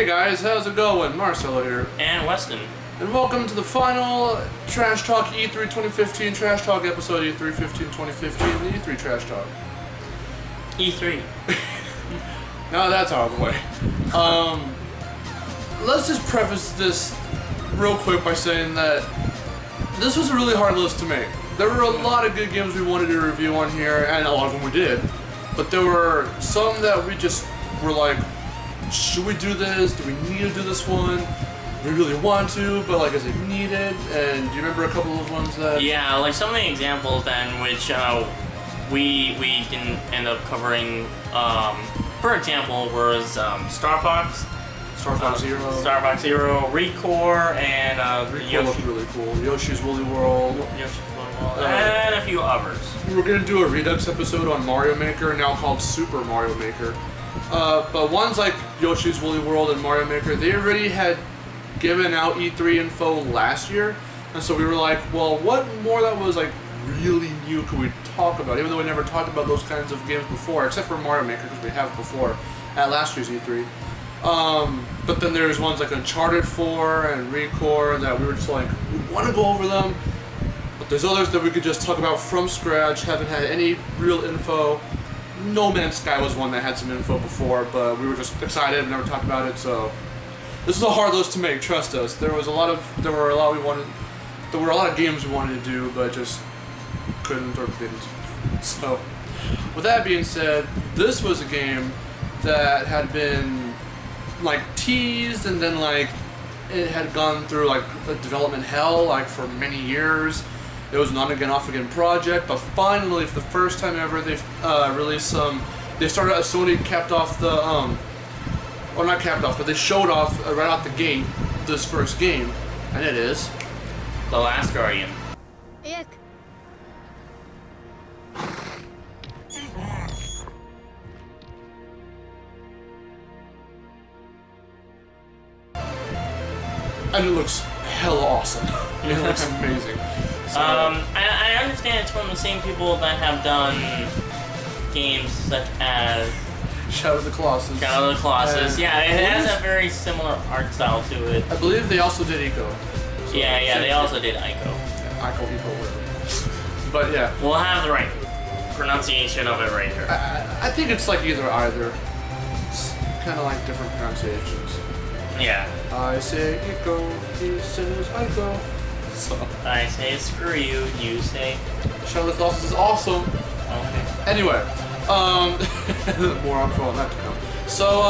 Hey guys, how's it going? Marcelo here. And Weston. And welcome to the final Trash Talk E3 2015 Trash Talk episode E3 2015, the E3 Trash Talk. E3. Now that's out of the way. Let's just preface this real quick by saying that this was a really hard list to make. There were a lot of good games we wanted to review on here, and a lot of them we did. But there were some that we just were like, should we do this? Do we need to do this one? We really want to, but like, is it needed? And do you remember a couple of those ones that... Yeah, like some of the examples then which we didn't end up covering, for example, was Star Fox Zero, Recore, and Recore looked really cool. Yoshi's Woolly World. And a few others. We were going to do a Redux episode on Mario Maker, now called Super Mario Maker. But ones like Yoshi's Woolly World and Mario Maker, they already had given out E3 info last year, and so we were like, well, what more that was like really new could we talk about, even though we never talked about those kinds of games before, except for Mario Maker, because we have before at last year's E3. But then there's ones like Uncharted 4 and Recore that we were just like, we want to go over them, but there's others that we could just talk about from scratch, haven't had any real info. No Man's Sky was one that had some info before, but we were just excited and never talked about it, so this was a hard list to make, trust us. There were a lot of games we wanted to do, but just couldn't or didn't. So, with that being said, this was a game that had been like teased, and then like it had gone through like a development hell like for many years. It was an on-again, off-again project, but finally, for the first time ever, they released some. They started. Sony capped off the or not capped off, but they showed off right out the gate this first game, and it is The Last Guardian. Yuck. and it looks hella awesome. It looks amazing. So, I understand it's from the same people that have done games such as Shadow of the Colossus. Yeah, it has a very similar art style to it. I believe they also did Ico. So yeah, they also did Ico. Yeah, Ico, whatever. But yeah. We'll have the right pronunciation of it right here. I think it's like either. It's kind of like different pronunciations. Yeah. I say Ico, he says Ico. So. I say screw you, you say... Shadow of the Colossus is awesome. Okay. Anyway, more info on that to come. So,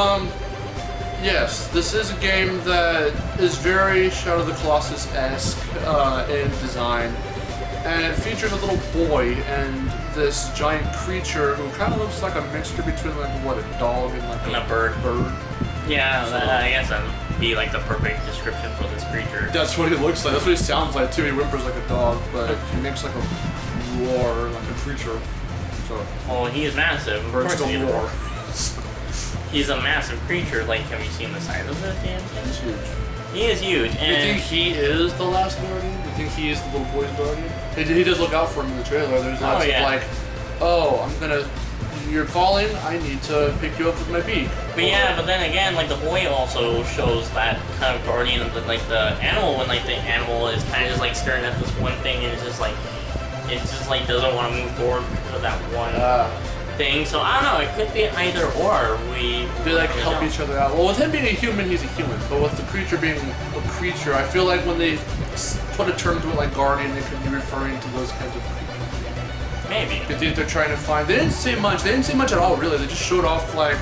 yes, this is a game that is very Shadow of the Colossus-esque in design, and it features a little boy and this giant creature who kind of looks like a mixture between like what, a dog and like a bird. Yeah, so, I guess that would be like the perfect description for this creature. That's what he looks like. That's what he sounds like too. He whimpers like a dog, but he makes like a roar like a creature. So, well, he is massive. Of birds course don't roar. He's a massive creature. Like, have you seen the size of this damn thing? He's huge. He is huge. Do you think he is the last guardian? Do you think he is the little boy's guardian? He does look out for him in the trailer. There's lots of like, oh, you're calling, I need to pick you up with my beak. But yeah, but then again, like the boy also shows that kind of guardian of the animal, when like the animal is kind of just like staring at this one thing and it's just like doesn't want to move forward because of that one thing. So I don't know, it could be either or. They like help each other out. Well, with him being a human, he's a human. But with the creature being a creature, I feel like when they put a term to it like guardian, they could be referring to those kinds of creatures. Maybe. I think they're trying to find. They didn't say much. They didn't say much at all, really. They just showed off like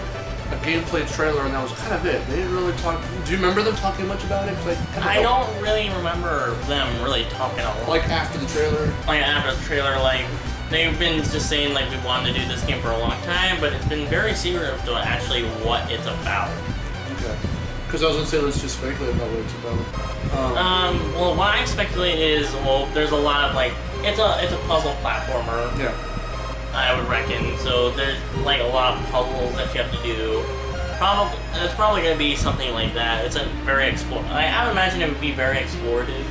a gameplay trailer, and that was kind of it. They didn't really talk. Do you remember them talking much about it? I don't really remember them really talking a lot. Like after the trailer. Like after the trailer, like they've been just saying like we wanted to do this game for a long time, but it's been very secretive to actually what it's about. Okay. Because I was gonna say let's just speculate about what it's about. Well, what I speculate is, well, there's a lot of like. It's a puzzle platformer. Yeah. I would reckon. So there's like a lot of puzzles that you have to do. It's probably gonna be something like that. It's a very I would imagine it would be very explorative.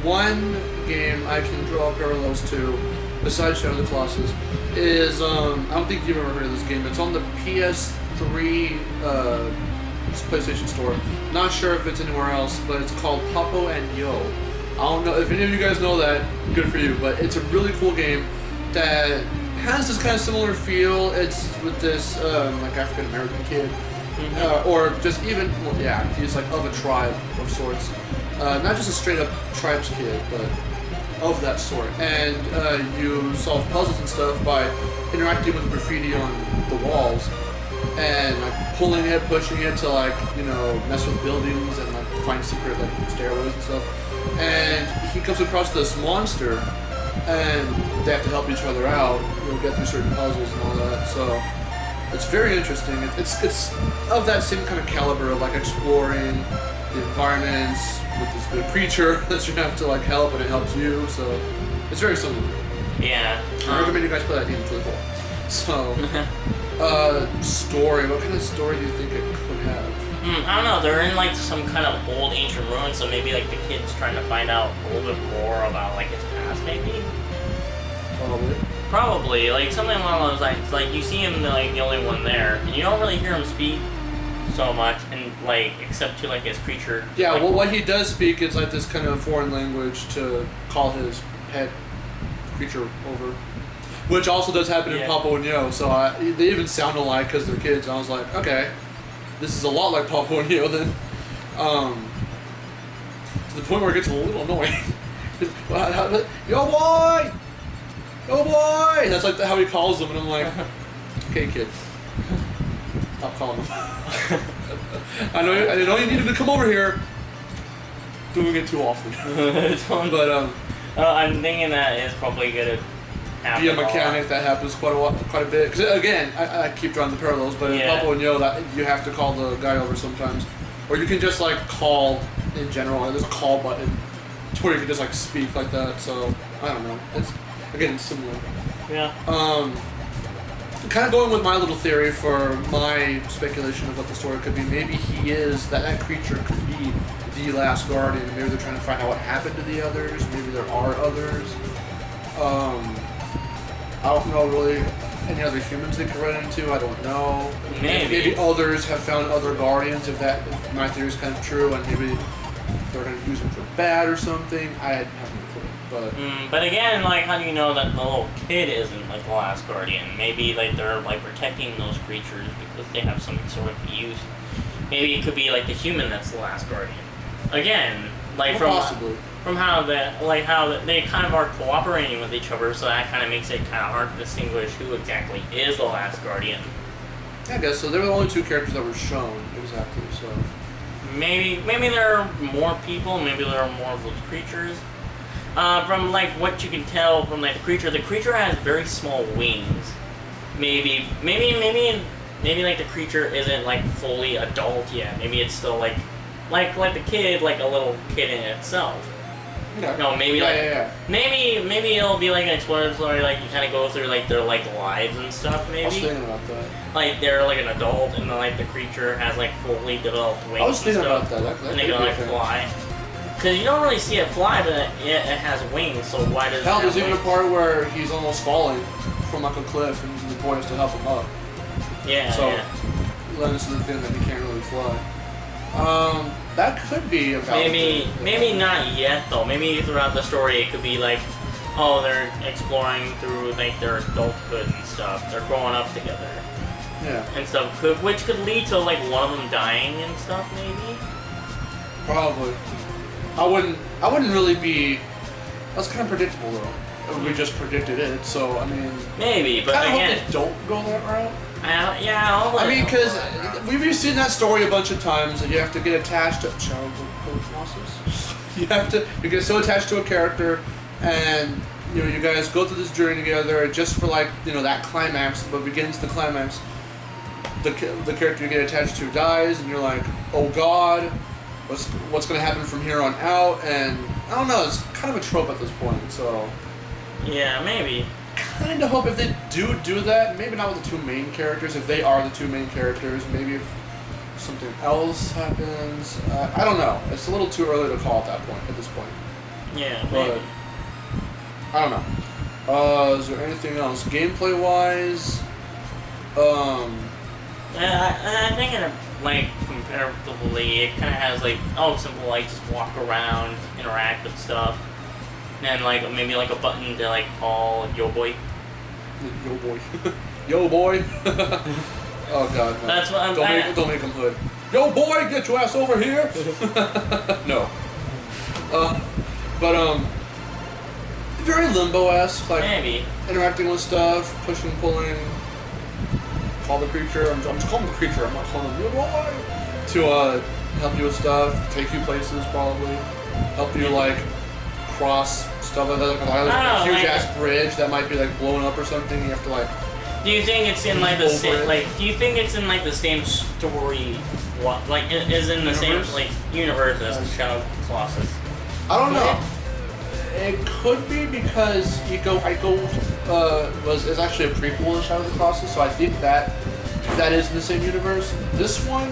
One game I can draw parallels to, besides Shadow of the Colossus, is I don't think you've ever heard of this game. It's on the PS3 It's a PlayStation Store. Not sure if it's anywhere else, but it's called Papo and Yo. I don't know if any of you guys know that. Good for you, but it's a really cool game that has this kind of similar feel. It's with this like African American kid, or just even he's like of a tribe of sorts, not just a straight up tribes kid, but of that sort. And you solve puzzles and stuff by interacting with graffiti on the walls and like pulling it, pushing it to like mess with buildings and like find secret like stairways and stuff. And he comes across this monster, and they have to help each other out. Get through certain puzzles and all that. So it's very interesting. It's of that same kind of caliber of like exploring the environments with this good creature that you have to like help, and it helps you. So it's very similar. Yeah. I recommend you guys play that game. It's really cool. So, story. What kind of story do you think it could have? I don't know. They're in like some kind of old ancient ruins, so maybe like the kid's trying to find out a little bit more about like his past, maybe. Probably like something along those lines. Like you see him like the only one there, and you don't really hear him speak so much, and like except to like his creature. Yeah. Like, well, what he does speak is like this kind of foreign language to call his pet creature over. Which also does happen in Papo and Yo, so they even sound alike because they're kids. And I was like, okay, this is a lot like Papo and Yo then. To the point where it gets a little annoying. Yo boy! Yo boy! That's like how he calls them, and I'm like, okay kid, stop calling him. I know you needed to come over here. Doing it too often. But I'm thinking that is probably gonna be a mechanic that happens quite a bit. Because again, I keep drawing the parallels, but in Papo and Yo, that you have to call the guy over sometimes, or you can just like call in general. There's a call button where you can just like speak like that. So I don't know. It's similar. Yeah. Kind of going with my little theory for my speculation of what the story could be. Maybe he is that creature could be the last guardian. Maybe they're trying to find out what happened to the others. Maybe there are others. I don't know really any other humans they could run into. I don't know. Maybe others have found other guardians. If my theory is kind of true, and maybe they're going to use them for bad or something. I have no clue. But again, like, how do you know that the little kid isn't like the last guardian? Maybe like they're like protecting those creatures because they have some sort of use. Maybe it could be like the human that's the last guardian. Again, like from how they kind of are cooperating with each other, so that kind of makes it kind of hard to distinguish who exactly is the last guardian. I guess so. There were only two characters that were shown exactly. So maybe there are more people. Maybe there are more of those creatures. From like what you can tell from like the creature has very small wings. Maybe like the creature isn't like fully adult yet. Maybe it's still like the kid, like a little kid in itself. Okay. No, maybe maybe it'll be like an exploratory, like you kind of go through like their like lives and stuff. Maybe. I was thinking about that. Like they're like an adult, and then like the creature has like fully developed wings. I was thinking about that. And they can like fly. Because you don't really see it fly, but it has wings, so why does it have there's even a wings? part where he's almost falling from like a cliff, and the boy has to help him up. Yeah, so, led us to the thing that he can't really fly. That could be a valid maybe not yet, though. Maybe throughout the story it could be like, oh, they're exploring through like their adulthood and stuff. They're growing up together. Yeah. And stuff, which could lead to like one of them dying and stuff, maybe? Probably. I wouldn't really be. That's kind of predictable though. We just predicted it, so I mean. Maybe, but I again. hope they don't go that route. I mean, because we've seen that story a bunch of times, and you have to get attached to childhood process. You get so attached to a character, and you guys go through this journey together just for like that climax. But begins the climax, the character you get attached to dies, and you're like, oh God, what's going to happen from here on out? And I don't know, it's kind of a trope at this point. So yeah, maybe. Kind of hope if they do that, maybe not with the two main characters. If they are the two main characters, maybe if something else happens. I don't know. It's a little too early to call at this point. Yeah, but maybe. I don't know. Is there anything else gameplay wise? I think like comparatively, it kind of has like simple like just walk around, interact with stuff, and like maybe like a button to like call Yo Boy. Yo boy. Yo boy. Oh god. No. That's what I'm. Don't make him hood. Yo boy, get your ass over here. No. But very Limbo-esque, like Maybe. interacting with stuff, pushing, pulling. Call the creature. I'm just calling the creature. I'm not calling him yo boy. To help you with stuff, take you places probably, help you like cross stuff like that. Like a huge ass bridge that might be like blown up or something. You have to like. Do you think it's in like the same do you think it's in like the same story? What like it is in the same like universe as Shadow of the Colossus? I don't know. It could be because Ico is actually a prequel to Shadow of the Colossus, so I think that is in the same universe. This one,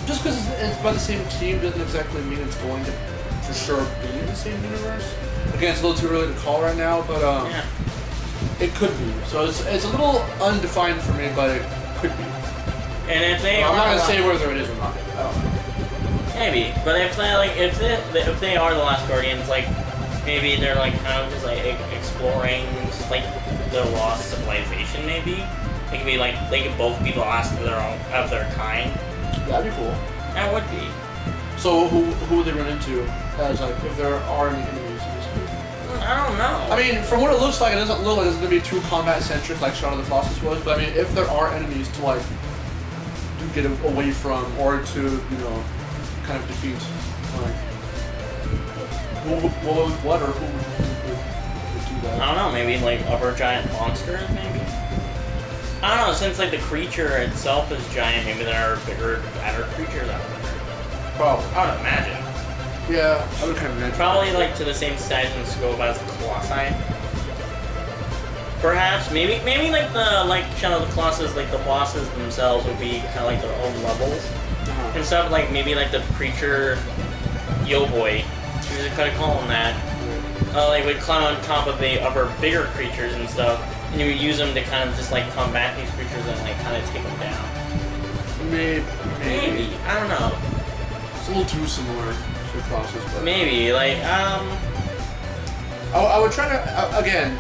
just because it's by the same team, doesn't exactly mean it's going to for sure be in the same universe. Again, it's a little too early to call right now, but Yeah. it could be. So it's a little undefined for me, but it could be. And if they I'm are not gonna say whether it is or not. I don't know. maybe, but if they like if they are the last Guardians, like maybe they're like kind of just like exploring just like the lost civilization. Maybe they could be like they could both be the last of their kind. That'd be cool. That would be. So who would they run into as like if there are any enemies in this game? I don't know. I mean, from what it looks like, it doesn't look like it's gonna be too combat centric like Shadow of the Colossus was. But I mean, if there are enemies to like to get away from or to kind of defeat, like what or who would do that? I don't know. Maybe like upper giant monsters. Maybe. I don't know. Since like the creature itself is giant, maybe there are bigger, badder creatures out there. Probably. I would imagine. Yeah, I would kind of imagine. Probably like to the same size and scope as the Colossi. Perhaps, maybe like Shadow of the Colossus, like the bosses themselves would be kind of like their own levels and stuff. Like maybe like the creature, Yo Boy, you just kind of call him that. Like would climb on top of the other bigger creatures and stuff, and you would use them to kind of just like combat these creatures and like kind of take them down. Maybe. I don't know. It's a little too similar to Colossus, but maybe like I would try to again.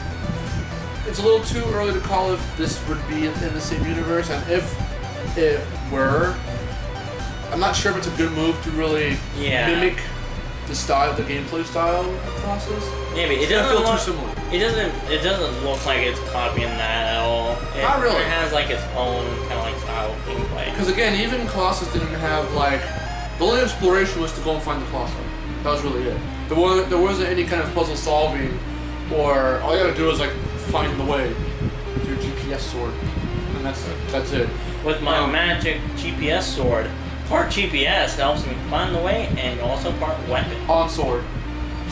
It's a little too early to call if this would be in the same universe, and if it were, I'm not sure if it's a good move to really mimic the gameplay style of Colossus. Maybe it doesn't feel too similar. It doesn't look like it's copying that at all. Not really. It has like its own kind of like style of gameplay. Because again, even Colossus didn't have like the only exploration was to go and find the Colossus. That was really it. There wasn't any kind of puzzle solving, or all you gotta do is like find the way with your GPS sword, and that's it. With my magic GPS sword, part GPS helps me find the way, and also part weapon. On sword.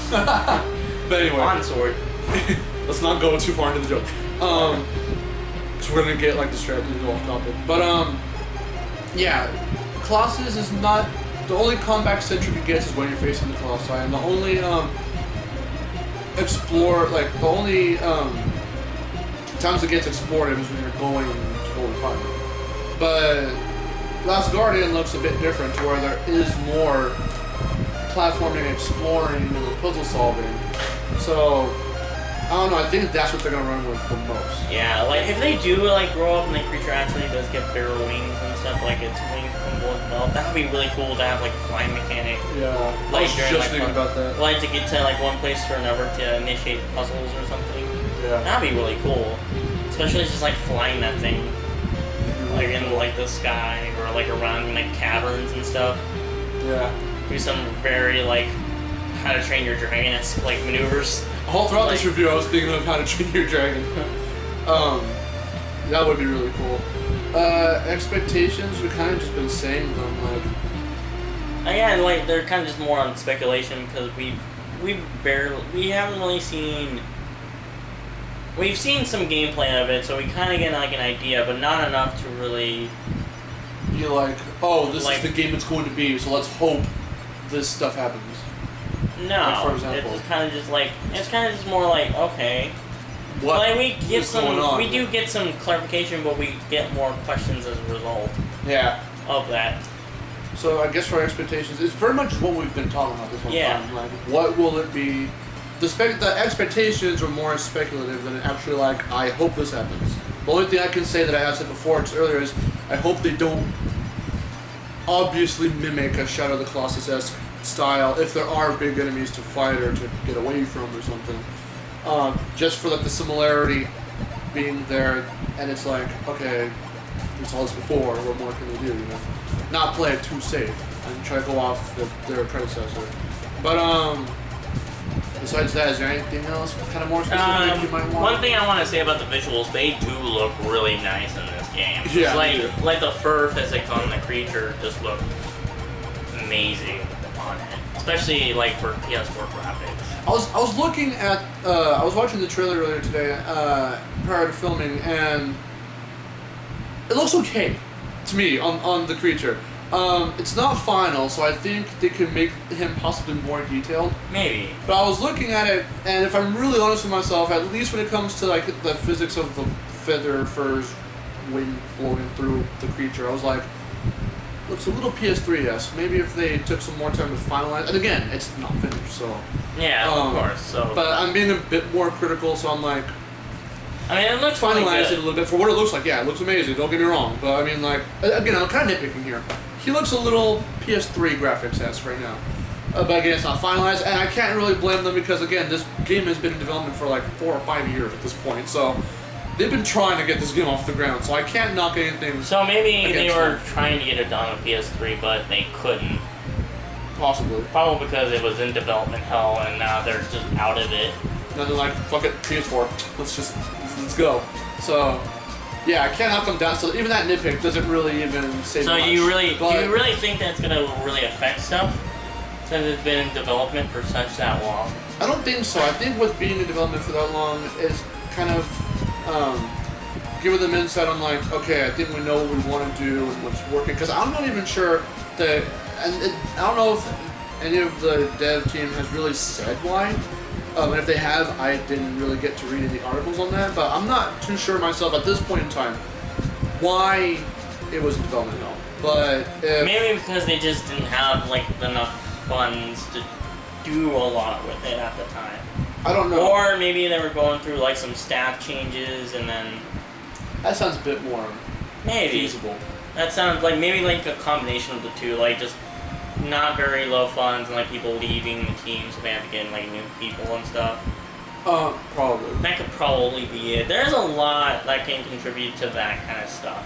But anyway. On sword. Let's not go too far into the joke. So we're gonna get like distracted and go off topic. But yeah, Colossus is not the only combat centric it gets is when you're facing the Colossi, and the only the only times it gets explored is when you're going to go and find it. But Last Guardian looks a bit different, to where there is more platforming, exploring, and puzzle solving. So I don't know. I think that's what they're gonna run with the most. Yeah, like if they do like grow up and the creature actually does get bigger wings and stuff, like its wings can go develop, that would be really cool to have like flying mechanic. Yeah, Like I was during, just thinking about that. Like to get to like one place or another to initiate puzzles or something. Yeah. That'd be really cool. Especially just like flying that thing. Like in like the sky or like around like caverns and stuff. Yeah. Do some very like How to Train Your Dragon-esque like maneuvers. All throughout this review, I was thinking of How to Train Your Dragon. That would be really cool. Expectations, we've kind of just been saying them, like. Again, like they're kind of just more on speculation because we haven't really seen. We've seen some gameplay of it, so we kind of get like an idea, but not enough to really be like, oh, this is the game it's going to be, so let's hope this stuff happens. No, like, for example, it's kind of just more like, okay. What? Like we get going on? do get some clarification, but we get more questions as a result. Yeah. Of that. So I guess for our expectations, it's very much what we've been talking about this whole time. Like, what will it be? The expectations are more speculative than actually like, I hope this happens. The only thing I can say that I have said before earlier is, I hope they don't obviously mimic a Shadow of the Colossus-esque style if there are big enemies to fight or to get away from or something. Just for like the similarity being there, and it's like, okay, we saw this before, what more can we do, you know? Not play it too safe and try to go off their predecessor. But besides that, is there anything else kind of more specific you might want? One thing I want to say about the visuals, they do look really nice in this game. Yeah, like the fur physics on the creature just look amazing on it, especially like for PS4 graphics. I was looking at I was watching the trailer earlier today prior to filming, and it looks okay to me on the creature. It's not final, so I think they can make him possibly more detailed. Maybe. But I was looking at it, and if I'm really honest with myself, at least when it comes to like the physics of the feather furs, wind blowing through the creature, I was like, looks a little PS3-esque. Maybe if they took some more time to finalize. And again, it's not finished, so. Yeah, of course. So. But I'm being a bit more critical, so I'm like. I mean, it looks finalize it a little bit for what it looks like. Yeah, it looks amazing. Don't get me wrong, but I mean, like, again, I'm kind of nitpicking here. He looks a little PS3 graphics-esque right now. But again, it's not finalized, and I can't really blame them because, again, this game has been in development for like 4 or 5 years at this point, so they've been trying to get this game off the ground, so I can't knock anything. So maybe they were trying to get it done on PS3, but they couldn't. Possibly. Probably because it was in development hell, and now they're just out of it. And they're like, fuck it, PS4, let's go. So. Yeah, I can't knock them down. So even that nitpick doesn't really even say much. So do you really think that's gonna really affect stuff since it's been in development for that long? I don't think so. I think with being in development for that long is kind of giving them insight on like, okay, I think we know what we want to do and what's working. Because I'm not even sure that, I don't know if any of the dev team has really said why. And if they have, I didn't really get to read any articles on that, but I'm not too sure myself at this point in time why it was in development hell. But maybe because they just didn't have like enough funds to do a lot with it at the time. I don't know. Or maybe they were going through like some staff changes and then. That sounds a bit more feasible. That sounds like maybe like a combination of the two, like just. Not very low funds and like people leaving the team, so they have to get in like new people and stuff. Probably. That could probably be it. There's a lot that can contribute to that kind of stuff.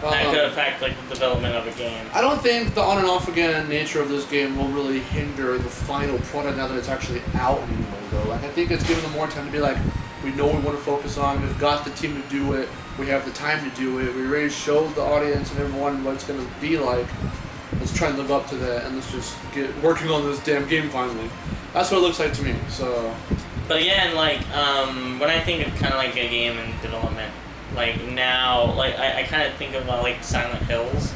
That could affect like the development of a game. I don't think the on and off again nature of this game will really hinder the final product now that it's actually out anymore though. Like I think it's giving them more time to be like, we know what we want to focus on, we've got the team to do it, we have the time to do it, we already showed the audience and everyone what it's gonna be like. Let's try and live up to that, and let's just get working on this damn game finally. That's what it looks like to me. So. But again, like when I think of kind of like a game in development, like now, like I kind of think about like Silent Hills.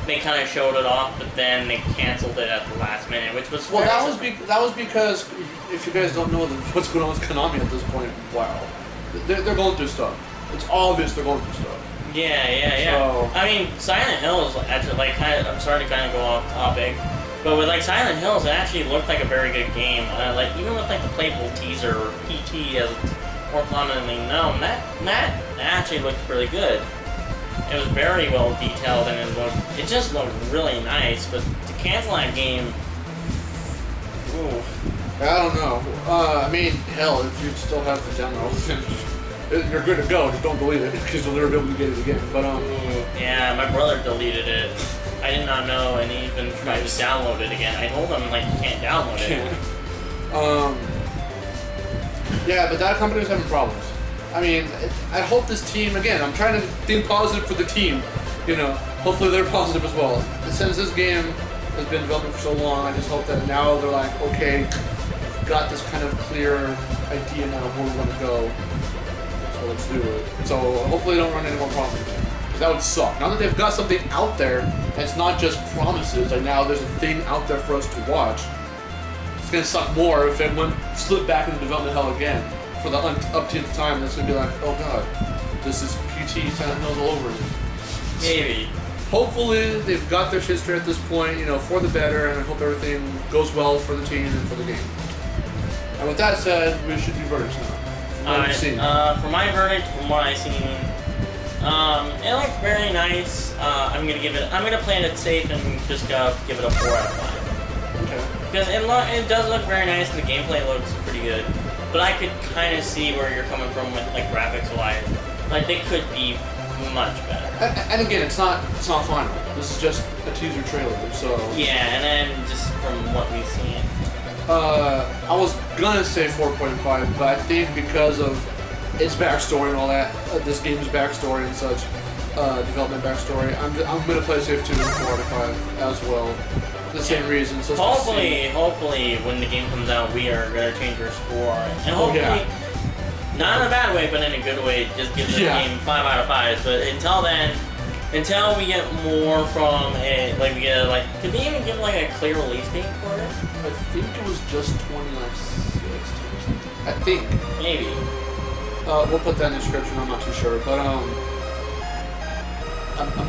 They kind of showed it off, but then they canceled it at the last minute, which was well. That was because if you guys don't know what's going on with Konami at this point, wow, they're going through stuff. It's obvious they're going through stuff. Yeah. So, I mean, Silent Hills actually, like, I'm sorry to kind of go off topic, but with like Silent Hills, it actually looked like a very good game. Like even with like the playable teaser or PT as it's more commonly known, that actually looked really good. It was very well detailed and it just looked really nice. But to cancel that game, ooh. I don't know. I mean, hell, if you still have the demo, then you're good to go. Just don't delete it because you'll never be able to get it again. But yeah, my brother deleted it. I did not know, and he even tried to download it again. I told him like you can't download it. Yeah, but that company was having problems. I mean, I hope this team, again, I'm trying to think positive for the team, you know, hopefully they're positive as well. Since this game has been developing for so long, I just hope that now they're like, okay, we've got this kind of clear idea now of where we want to go, so let's do it. So hopefully they don't run any more problems again, because that would suck. Now that they've got something out there, and it's not just promises, and now there's a thing out there for us to watch, it's going to suck more if it slip back into development hell again. For the up to the time, that's gonna be like, oh god, this is PT Silent Hills all over again. Maybe. hopefully they've got their shit straight at this point, you know, for the better, and I hope everything goes well for the team and for the game. And with that said, we should do verdicts now. Alright, for my verdict, from what I've seen, it looked very nice. I'm gonna play it safe and just give it a 4 out of 5. Okay. Because it does look very nice and the gameplay looks pretty good. But I could kind of see where you're coming from with like graphics wise. Like they could be much better. And again, it's not final. This is just a teaser trailer, so. Yeah, and then just from what we've seen. I was gonna say 4.5, but I think because of its backstory and all that, this game's backstory and such, development backstory, I'm gonna play safe too, 4 out of 5 as well. The same reason. So hopefully, when the game comes out, we are gonna change our score, and hopefully, not in a bad way, but in a good way, just give the game 5 out of 5. But until then, until we get more from it, like we get like, could they even give like a clear release date for it? I think it was just 2016. I think maybe. We'll put that in the description. I'm not too sure, but I'm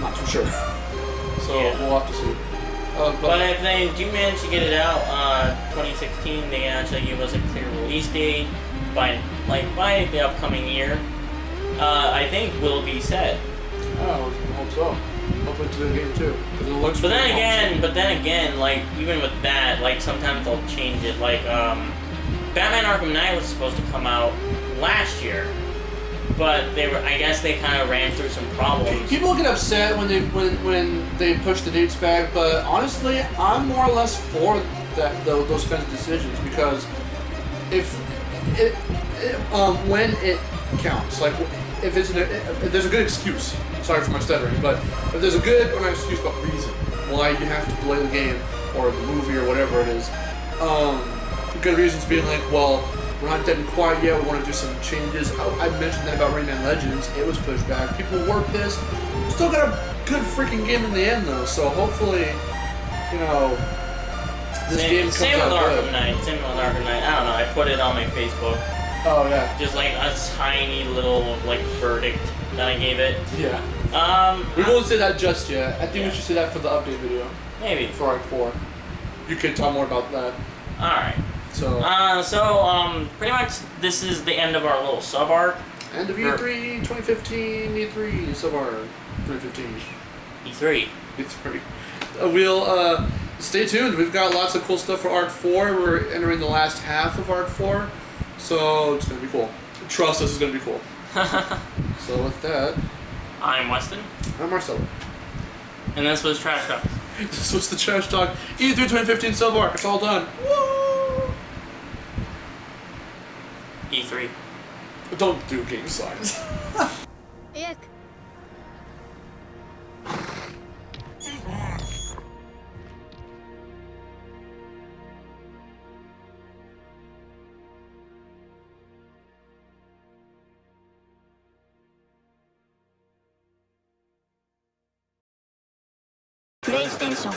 not too sure. So we'll have to see. But if they do manage to get it out 2016, they actually give us a clear release date by the upcoming year. I think we'll be set. Oh, I hope so. Hopefully to the game too. It looks. But then again, like even with that, like sometimes they'll change it. Like Batman Arkham Knight was supposed to come out last year, but I guess they kind of ran through some problems. People get upset when they push the dates back, but honestly, I'm more or less for those kinds of decisions because when it counts, like if there's a good excuse. Sorry for my stuttering, but if there's a good or not excuse, but reason why you have to delay the game or the movie or whatever it is, good reasons being like, well, we're not dead and quiet yet, we want to do some changes. I mentioned that about Rayman Legends, it was pushed back. People were pissed. Still got a good freaking game in the end though, so hopefully, you know, this game comes out good. Same with Arkham Knight. I don't know, I put it on my Facebook. Oh yeah. Just like a tiny little like verdict that I gave it. Yeah. We won't say that just yet. I think we should say that for the update video. Maybe. For Arc 4. You can talk more about that. Alright. So pretty much this is the end of our little sub-arc. End of E3 2015, E3 sub-arc 2015. E3. E3. We'll, stay tuned. We've got lots of cool stuff for Arc 4. We're entering the last half of Arc 4. So it's going to be cool. Trust us, it's going to be cool. So with that... I'm Weston. I'm Marcelo. And this was Trash Talk. This was the Trash Talk E3 2015 sub-arc. It's all done. Woo! E3. Don't do game signs. Yuck. PlayStation